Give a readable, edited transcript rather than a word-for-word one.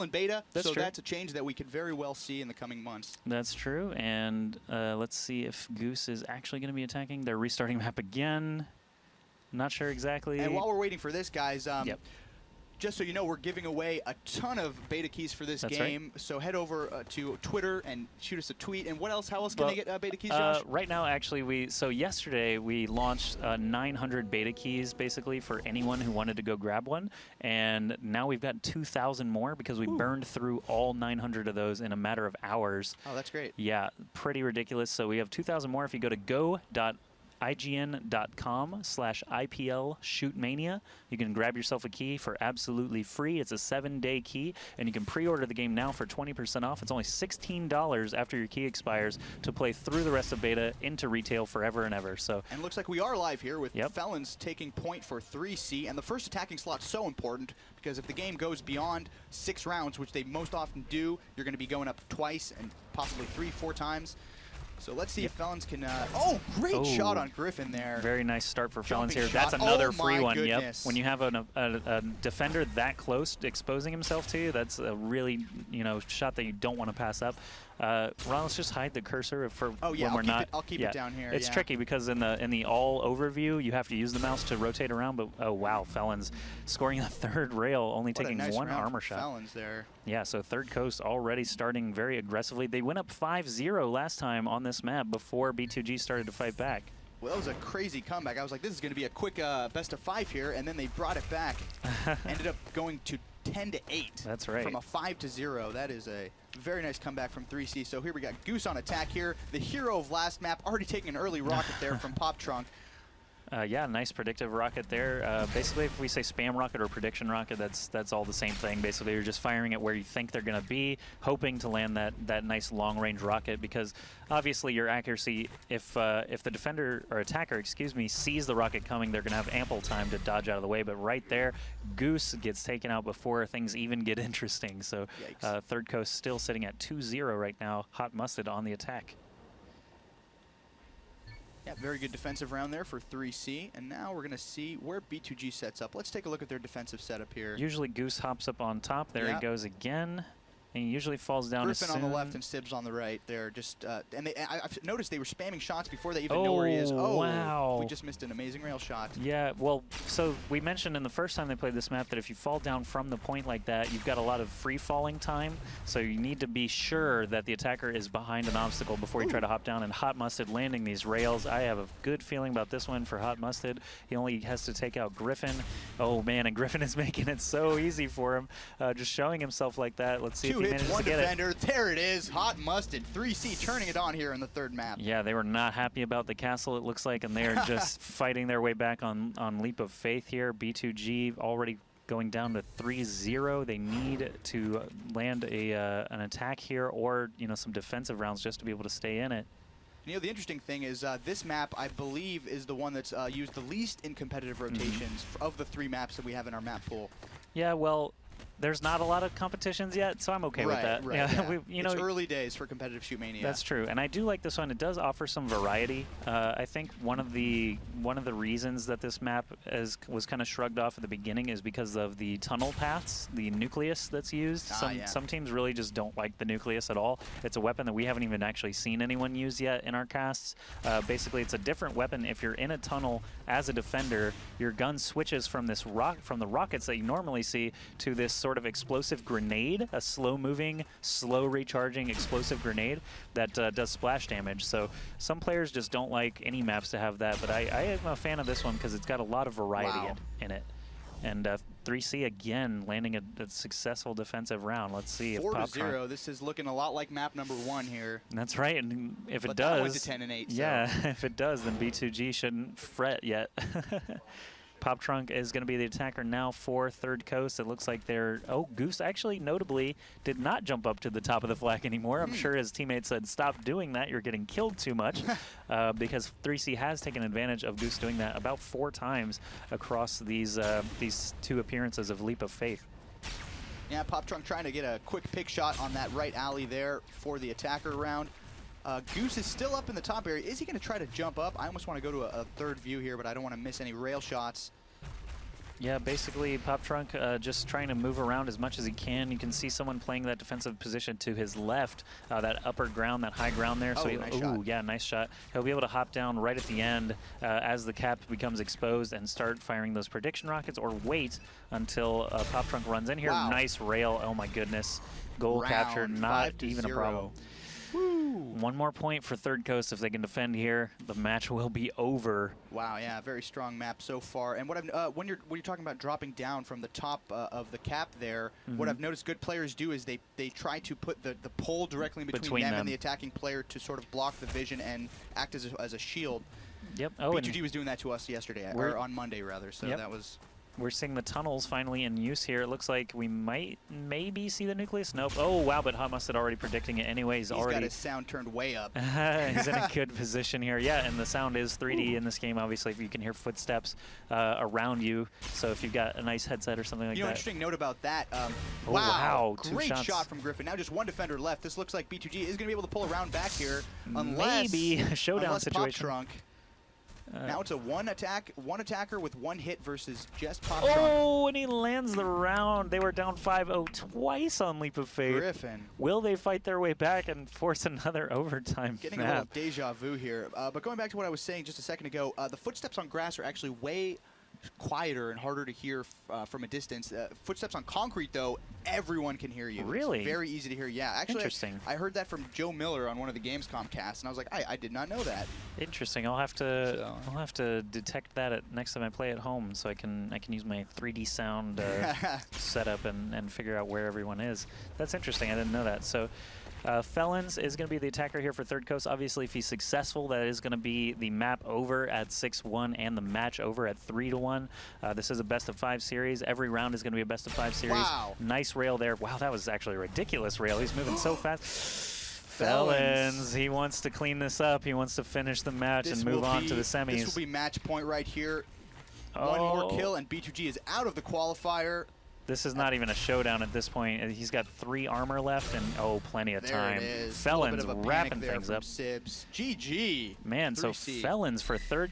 in beta, That's so true. that's a change that we could very well see in the coming months. That's true, and let's see if Goose is actually going to be attacking. They're restarting map again. Not sure exactly. And while we're waiting for this, guys, yep. just so you know, we're giving away a ton of beta keys for this game. Right. So head over to Twitter and shoot us a tweet. And what else? How else can they get beta keys, Josh? Right now, actually, so yesterday we launched 900 beta keys basically for anyone who wanted to go grab one. And now we've got 2,000 more because we burned through all 900 of those in a matter of hours. Oh, that's great. Yeah, pretty ridiculous. So we have 2,000 more. If you go to go.ign.com/IPL Shootmania. You can grab yourself a key for absolutely free. It's a 7-day key, and you can pre-order the game now for 20% off. It's only $16 after your key expires to play through the rest of beta into retail forever and ever. So, and it looks like we are live here with Felons taking point for 3C, and the first attacking slot's so important because if the game goes beyond 6 rounds, which they most often do, you're going to be going up twice and possibly 3-4 times. So let's see if Felons can. Oh, great shot on Griffin there. Very nice start for Felons here. Shot. That's another Oh free one. Goodness. Yep. When you have a defender that close exposing himself to you, that's a really shot that you don't want to pass up. Ron, let's just hide the cursor for when we're not. I'll keep it down here. It's tricky because in the all overview you have to use the mouse to rotate around. But oh wow, Felons scoring the 3rd rail, only taking nice one armor shot. Felons there. Yeah, so Third Coast already starting very aggressively. They went up 5-0 last time on this map before b2g started to fight back. Well, that was a crazy comeback. I was like, this is going to be a quick best of 5 here, and then they brought it back. Ended up going to 10-8. That's right. From a 5-0. That is a very nice comeback from 3C. So here we got Goose on attack here. The hero of last map, already taking an early rocket there from Pop Trunk. Yeah, nice predictive rocket there. Basically, if we say spam rocket or prediction rocket, that's all the same thing. Basically, you're just firing it where you think they're going to be, hoping to land that nice long-range rocket. Because obviously, your accuracy, if the defender or attacker, excuse me, sees the rocket coming, they're going to have ample time to dodge out of the way. But right there, Goose gets taken out before things even get interesting. So Third Coast still sitting at 2-0 right now. Hot Mustard on the attack. Yeah, very good defensive round there for 3C. And now we're going to see where b2g sets up. Let's take a look at their defensive setup here. Usually Goose hops up on top. There he goes again. And he usually falls down Griffin on the left and Sibs on the right. They're just, and I've noticed they were spamming shots before they even know where he is. Oh, wow. We just missed an amazing rail shot. Yeah, well, so we mentioned in the first time they played this map that if you fall down from the point like that, you've got a lot of free-falling time. So you need to be sure that the attacker is behind an obstacle before you try to hop down. And Hot Mustard landing these rails. I have a good feeling about this one for Hot Mustard. He only has to take out Griffin. Oh, man, and Griffin is making it so easy for him. Just showing himself like that. Let's see if he manages to get defender. There it is. Hot Mustard. 3C turning it on here in the 3rd map. Yeah, they were not happy about the castle, it looks like, and they're just fighting their way back on Leap of Faith here. b2g already going down to 3-0. They need to land an attack here or some defensive rounds just to be able to stay in it. The interesting thing is this map, I believe, is the one that's used the least in competitive rotations of the 3 maps that we have in our map pool. Yeah, well, there's not a lot of competitions yet, so I'm okay with that. Right, yeah. It's early days for competitive Shootmania. That's true, and I do like this one. It does offer some variety. I think one of the reasons that this map was kind of shrugged off at the beginning is because of the tunnel paths, the nucleus that's used. Some teams really just don't like the nucleus at all. It's a weapon that we haven't even actually seen anyone use yet in our casts. Basically, it's a different weapon. If you're in a tunnel as a defender, your gun switches from the rockets that you normally see to this sort of explosive grenade, a slow-moving, slow-recharging explosive grenade that does splash damage. So some players just don't like any maps to have that, but I am a fan of this one because it's got a lot of variety in it. And 3C again landing a successful defensive round. Let's see if 4-0. This is looking a lot like map number 1 here. That's right, and if it does, that went to 10-8. Yeah, so. If it does, then b2g shouldn't fret yet. Pop Trunk is going to be the attacker now for Third Coast. It looks like they're... Oh, Goose actually notably did not jump up to the top of the flag anymore. I'm sure his teammates said, stop doing that. You're getting killed too much. Because 3C has taken advantage of Goose doing that about 4 times across these 2 appearances of Leap of Faith. Yeah, Pop Trunk trying to get a quick pick shot on that right alley there for the attacker round. Goose is still up in the top area. Is he going to try to jump up? I almost want to go to a 3rd view here, but I don't want to miss any rail shots. Yeah, basically Pop Trunk just trying to move around as much as he can. You can see someone playing that defensive position to his left, that upper ground, that high ground there. Oh, So nice shot. Yeah, nice shot. He'll be able to hop down right at the end as the cap becomes exposed and start firing those prediction rockets, or wait until Pop Trunk runs in here. Wow. Nice rail. Oh my goodness. Goal captured, not even a problem. Woo. One more point for Third Coast. If they can defend here, the match will be over. Wow, yeah, very strong map so far. And what I've when you're talking about dropping down from the top of the cap there, what I've noticed good players do is they try to put the pole directly between them and the attacking player to sort of block the vision and act as a shield. Yep. Oh, b2g was doing that to us yesterday, or on Monday rather. So that was. We're seeing the tunnels finally in use here. It looks like we might maybe see the nucleus. Nope. Oh, wow, but Hot Mustard already predicting it anyway. He's already got his sound turned way up. He's in a good position here. Yeah, and the sound is 3D in this game, obviously. If you can hear footsteps around you. So if you've got a nice headset or something like that. Interesting note about that. Wow. Great shot from Griffin. Now just one defender left. This looks like b2g is going to be able to pull around back here. Maybe a showdown situation. Pop Trunk. Now it's a one attacker with one hit versus just Pop Trunk. Oh, and he lands the round. They were down 5-0 twice on Leap of Faith. Griffin. Will they fight their way back and force another overtime Getting map? a little deja vu here. But going back to what I was saying just a second ago, the footsteps on grass are actually way quieter and harder to hear from a distance. Footsteps on concrete, though, everyone can hear you. Really? It's very easy to hear. Yeah, actually, Interesting. I heard that from Joe Miller on one of the Gamescom casts, and I was like, I did not know that. Interesting. I'll have to detect that next time I play at home, so I can use my 3D sound setup and figure out where everyone is. That's interesting. I didn't know that. So. Felons is going to be the attacker here for Third Coast. Obviously, if he's successful, that is going to be the map over at 6-1 and the match over at 3-1. This is a best-of-5 series. Every round is going to be a best-of-5 series. Wow. Nice rail there. Wow, that was actually a ridiculous rail. He's moving so fast. Felons, he wants to clean this up. He wants to finish the match and move on to the semis. This will be match point right here. One more kill, and b2g is out of the qualifier. This is not even a showdown at this point. He's got 3 armor left and, plenty of time. There it is. Felons wrapping things up. Sibs. GG. Man, 3C. so Felons for Third